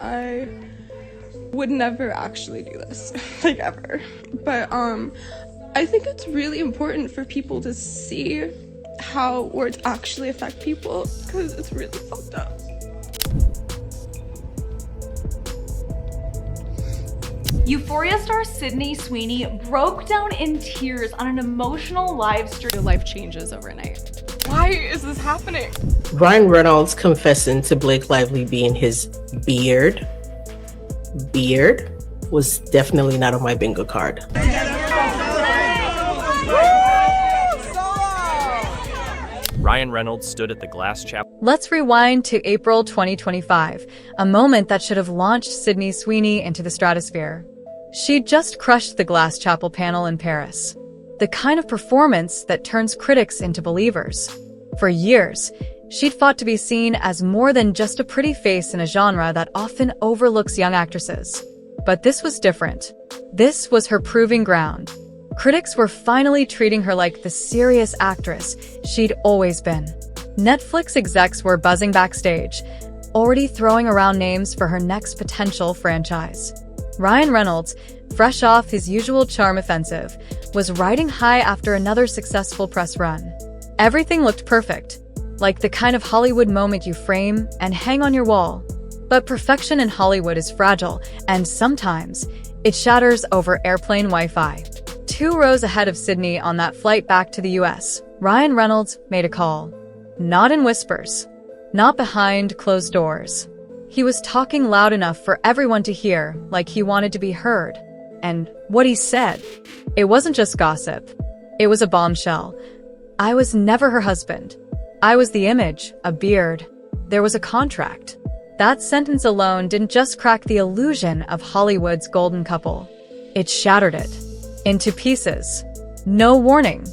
I would never actually do this, like ever. But I think it's really important for people to see how words actually affect people, because it's really fucked up. Euphoria star Sydney Sweeney broke down in tears on an emotional live stream. Your life changes overnight. Why is this happening? Ryan Reynolds confessing to Blake Lively being his beard was definitely not on my bingo card. Ryan Reynolds stood at the glass chapel. Let's rewind to April 2025, a moment that should have launched Sydney Sweeney into the stratosphere. She'd just crushed the Glass Chapel panel in Paris, the kind of performance that turns critics into believers. For years, she'd fought to be seen as more than just a pretty face in a genre that often overlooks young actresses. But this was different. This was her proving ground. Critics were finally treating her like the serious actress she'd always been. Netflix execs were buzzing backstage, already throwing around names for her next potential franchise. Ryan Reynolds, fresh off his usual charm offensive, was riding high after another successful press run. Everything looked perfect, like the kind of Hollywood moment you frame and hang on your wall. But perfection in Hollywood is fragile, and sometimes it shatters over airplane Wi-Fi. 2 rows ahead of Sydney on that flight back to the US, Ryan Reynolds made a call. Not in whispers, not behind closed doors. He was talking loud enough for everyone to hear, like he wanted to be heard. And what he said, it wasn't just gossip. It was a bombshell. I was never her husband. I was the image, a beard. There was a contract. That sentence alone didn't just crack the illusion of Hollywood's golden couple. It shattered it into pieces. No warning,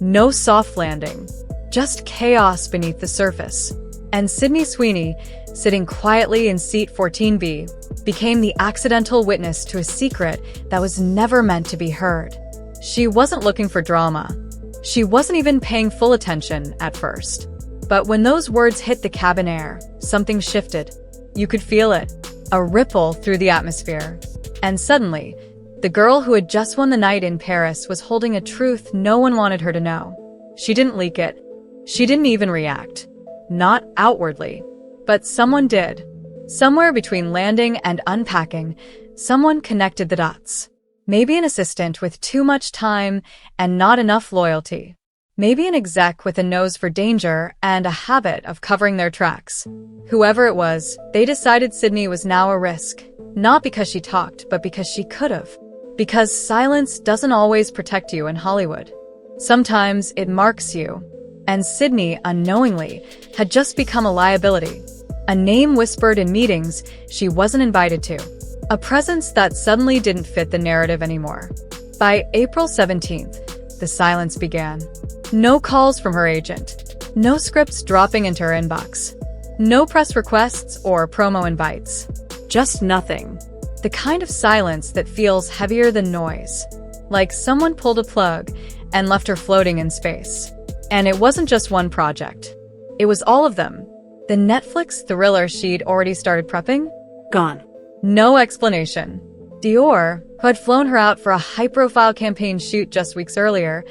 no soft landing, just chaos beneath the surface. And Sydney Sweeney, sitting quietly in seat 14B, became the accidental witness to a secret that was never meant to be heard. She wasn't looking for drama. She wasn't even paying full attention at first. But when those words hit the cabin air, something shifted. You could feel it, a ripple through the atmosphere. And suddenly, the girl who had just won the night in Paris was holding a truth no one wanted her to know. She didn't leak it. She didn't even react. Not outwardly. But someone did. Somewhere between landing and unpacking, someone connected the dots. Maybe an assistant with too much time and not enough loyalty. Maybe an exec with a nose for danger and a habit of covering their tracks. Whoever it was, they decided Sydney was now a risk. Not because she talked, but because she could have. Because silence doesn't always protect you in Hollywood. Sometimes it marks you. And Sydney, unknowingly, had just become a liability. A name whispered in meetings she wasn't invited to. A presence that suddenly didn't fit the narrative anymore. By April 17th, the silence began. No calls from her agent. No scripts dropping into her inbox. No press requests or promo invites. Just nothing. The kind of silence that feels heavier than noise. Like someone pulled a plug and left her floating in space. And it wasn't just one project. It was all of them. The Netflix thriller she'd already started prepping? Gone. No explanation. Dior, who had flown her out for a high-profile campaign shoot just weeks earlier,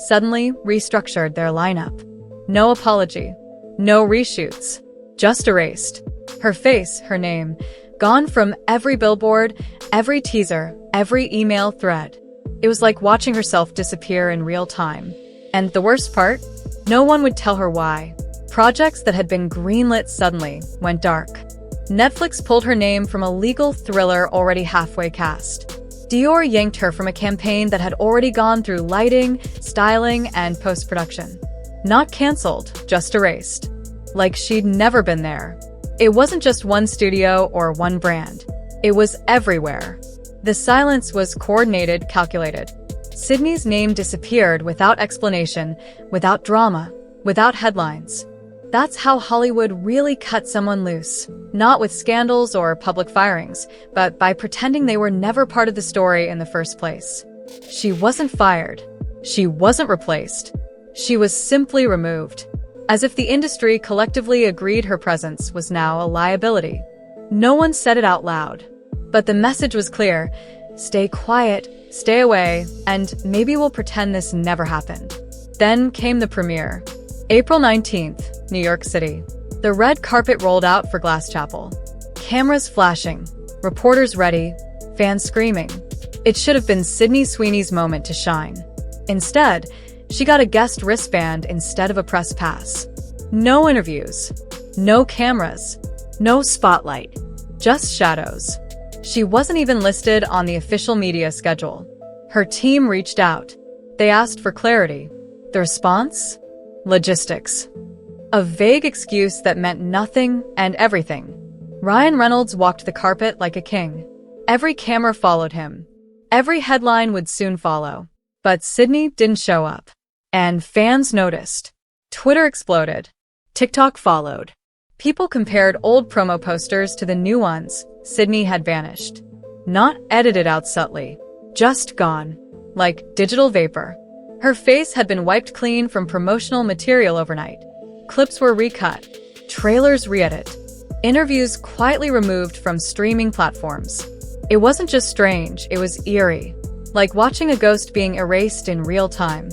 suddenly restructured their lineup. No apology. No reshoots. Just erased. Her face, her name, gone from every billboard, every teaser, every email thread. It was like watching herself disappear in real time. And the worst part? No one would tell her why. Projects that had been greenlit suddenly went dark. Netflix pulled her name from a legal thriller already halfway cast. Dior yanked her from a campaign that had already gone through lighting, styling, and post-production. Not canceled, just erased. Like she'd never been there. It wasn't just one studio or one brand. It was everywhere. The silence was coordinated, calculated. Sydney's name disappeared without explanation, without drama, without headlines. That's how Hollywood really cut someone loose. Not with scandals or public firings, but by pretending they were never part of the story in the first place. She wasn't fired. She wasn't replaced. She was simply removed. As if the industry collectively agreed her presence was now a liability. No one said it out loud. But the message was clear. Stay quiet, stay away, and maybe we'll pretend this never happened. Then came the premiere. April 19th, New York City. The red carpet rolled out for Glass Chapel. Cameras flashing, reporters ready, fans screaming. It should have been Sydney Sweeney's moment to shine. Instead, she got a guest wristband instead of a press pass. No interviews, no cameras, no spotlight, just shadows. She wasn't even listed on the official media schedule. Her team reached out. They asked for clarity. The response? Logistics. A vague excuse that meant nothing and everything. Ryan Reynolds walked the carpet like a king. Every camera followed him. Every headline would soon follow. But Sydney didn't show up. And fans noticed. Twitter exploded. TikTok followed. People compared old promo posters to the new ones. Sydney had vanished. Not edited out subtly. Just gone. Like digital vapor. Her face had been wiped clean from promotional material overnight. Clips were recut. Trailers re-edit. Interviews quietly removed from streaming platforms. It wasn't just strange, it was eerie. Like watching a ghost being erased in real time.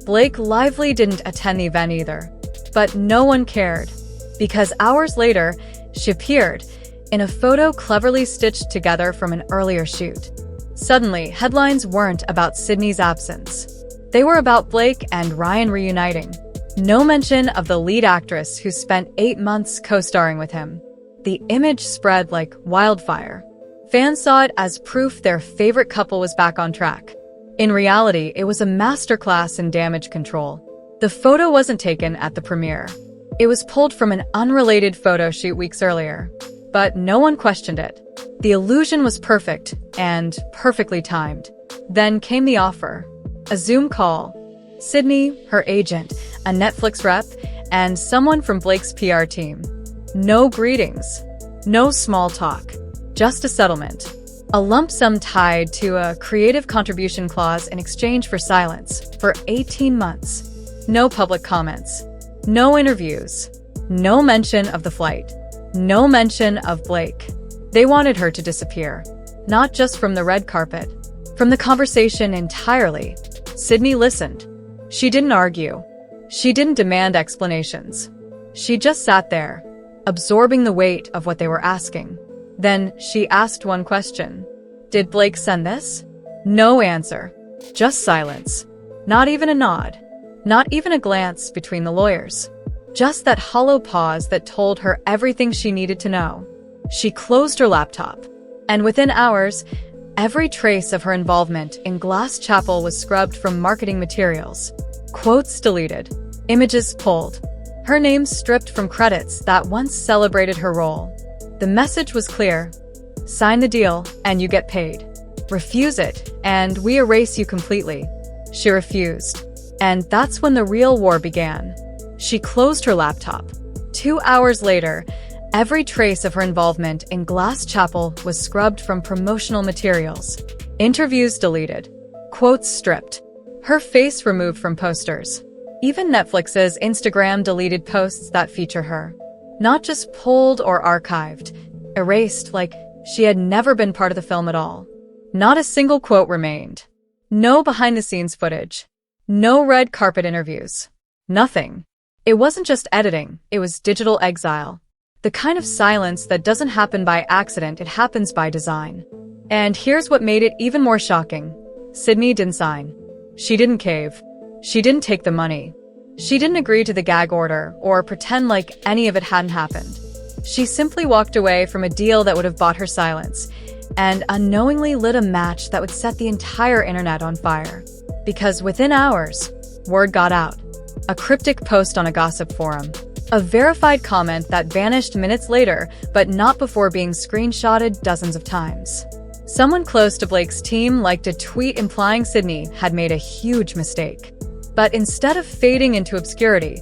Blake Lively didn't attend the event either. But no one cared. Because hours later, she appeared in a photo cleverly stitched together from an earlier shoot. Suddenly, headlines weren't about Sydney's absence. They were about Blake and Ryan reuniting. No mention of the lead actress who spent 8 months co-starring with him. The image spread like wildfire. Fans saw it as proof their favorite couple was back on track. In reality, it was a masterclass in damage control. The photo wasn't taken at the premiere. It was pulled from an unrelated photo shoot weeks earlier. But no one questioned it. The illusion was perfect and perfectly timed. Then came the offer. A Zoom call. Sydney, her agent, a Netflix rep, and someone from Blake's PR team. No greetings. No small talk. Just a settlement. A lump sum tied to a creative contribution clause in exchange for silence for 18 months. No public comments. No interviews. No mention of the flight. No mention of Blake. They wanted her to disappear. Not just from the red carpet. From the conversation entirely. Sydney listened. She didn't argue. She didn't demand explanations. She just sat there, absorbing the weight of what they were asking. Then she asked one question. Did Blake send this? No answer. Just silence. Not even a nod. Not even a glance between the lawyers. Just that hollow pause that told her everything she needed to know. She closed her laptop. And within hours, every trace of her involvement in Glass Chapel was scrubbed from marketing materials. Quotes deleted. Images pulled. Her name stripped from credits that once celebrated her role. The message was clear. Sign the deal, and you get paid. Refuse it, and we erase you completely. She refused. And that's when the real war began. She closed her laptop. 2 hours later, every trace of her involvement in Glass Chapel was scrubbed from promotional materials. Interviews deleted. Quotes stripped. Her face removed from posters. Even Netflix's Instagram deleted posts that feature her. Not just pulled or archived, erased like she had never been part of the film at all. Not a single quote remained. No behind-the-scenes footage. No red carpet interviews. Nothing. It wasn't just editing, it was digital exile. The kind of silence that doesn't happen by accident, it happens by design. And here's what made it even more shocking. Sydney didn't sign. She didn't cave. She didn't take the money. She didn't agree to the gag order or pretend like any of it hadn't happened. She simply walked away from a deal that would have bought her silence and unknowingly lit a match that would set the entire internet on fire. Because within hours, word got out. A cryptic post on a gossip forum. A verified comment that vanished minutes later, but not before being screenshotted dozens of times. Someone close to Blake's team liked a tweet implying Sydney had made a huge mistake. But instead of fading into obscurity,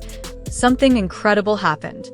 something incredible happened.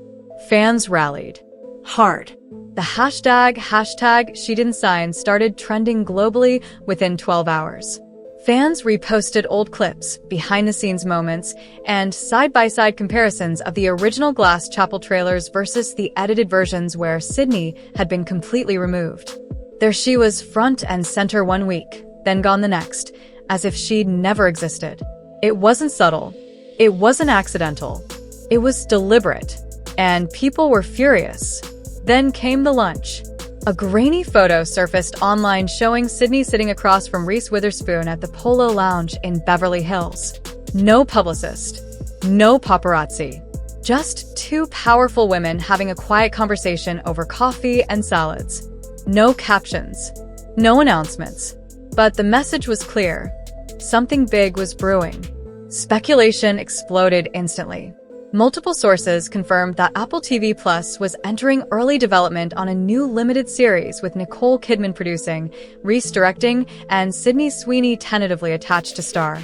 Fans rallied. Hard. The hashtag she didn't sign started trending globally within 12 hours. Fans reposted old clips, behind-the-scenes moments, and side-by-side comparisons of the original Glass Chapel trailers versus the edited versions where Sydney had been completely removed. There she was, front and center one week, then gone the next, as if she'd never existed. It wasn't subtle. It wasn't accidental. It was deliberate. And people were furious. Then came the lunch. A grainy photo surfaced online showing Sydney sitting across from Reese Witherspoon at the Polo Lounge in Beverly Hills. No publicist. No paparazzi. Just two powerful women having a quiet conversation over coffee and salads. No captions. No announcements. But the message was clear. Something big was brewing. Speculation exploded instantly. Multiple sources confirmed that Apple TV Plus was entering early development on a new limited series with Nicole Kidman producing, Reese directing, and Sydney Sweeney tentatively attached to star.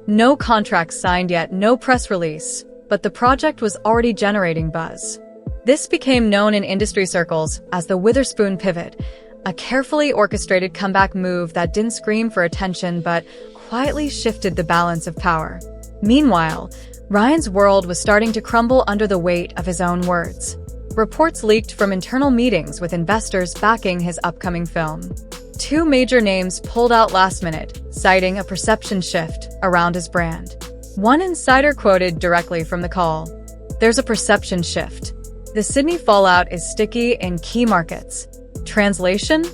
No contracts signed yet, no press release, but the project was already generating buzz. This became known in industry circles as the Witherspoon pivot, a carefully orchestrated comeback move that didn't scream for attention but quietly shifted the balance of power. Meanwhile, Ryan's world was starting to crumble under the weight of his own words. Reports leaked from internal meetings with investors backing his upcoming film. Two major names pulled out last minute, citing a perception shift around his brand. One insider quoted directly from the call, "There's a perception shift. The Sydney fallout is sticky in key markets." Translation?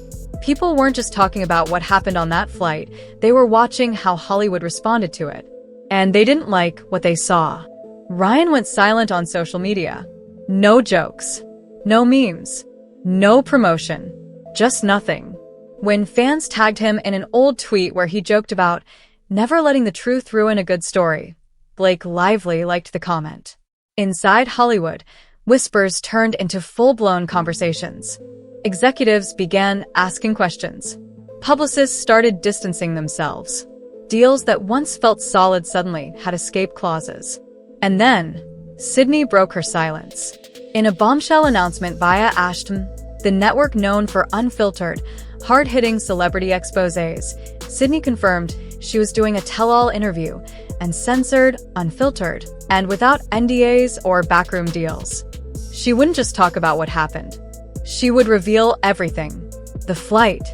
People weren't just talking about what happened on that flight, they were watching how Hollywood responded to it. And they didn't like what they saw. Ryan went silent on social media. No jokes. No memes. No promotion. Just nothing. When fans tagged him in an old tweet where he joked about never letting the truth ruin a good story, Blake Lively liked the comment. Inside Hollywood, whispers turned into full-blown conversations. Executives began asking questions. Publicists started distancing themselves. Deals that once felt solid suddenly had escape clauses. And then, Sydney broke her silence. In a bombshell announcement via Ashton, the network known for unfiltered, hard-hitting celebrity exposés, Sydney confirmed she was doing a tell-all interview, and censored, unfiltered, and without NDAs or backroom deals. She wouldn't just talk about what happened. She would reveal everything. The flight,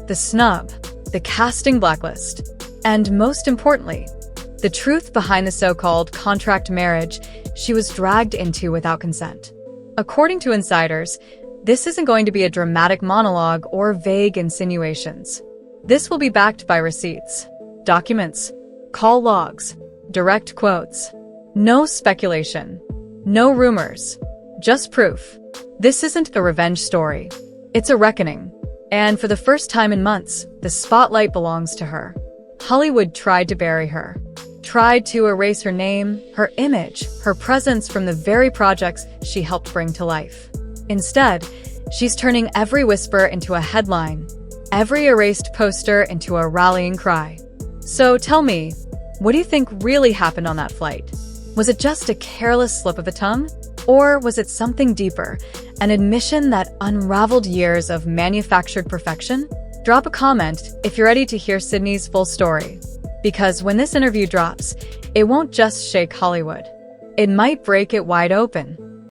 the snub, the casting blacklist, and most importantly, the truth behind the so-called contract marriage she was dragged into without consent. According to insiders, this isn't going to be a dramatic monologue or vague insinuations. This will be backed by receipts, documents, call logs, direct quotes. No speculation, no rumors, just proof. This isn't a revenge story. It's a reckoning. And for the first time in months, the spotlight belongs to her. Hollywood tried to bury her, tried to erase her name, her image, her presence from the very projects she helped bring to life. Instead, she's turning every whisper into a headline, every erased poster into a rallying cry. So tell me, what do you think really happened on that flight? Was it just a careless slip of the tongue? Or was it something deeper, an admission that unraveled years of manufactured perfection? Drop a comment if you're ready to hear Sydney's full story. Because when this interview drops, it won't just shake Hollywood. It might break it wide open.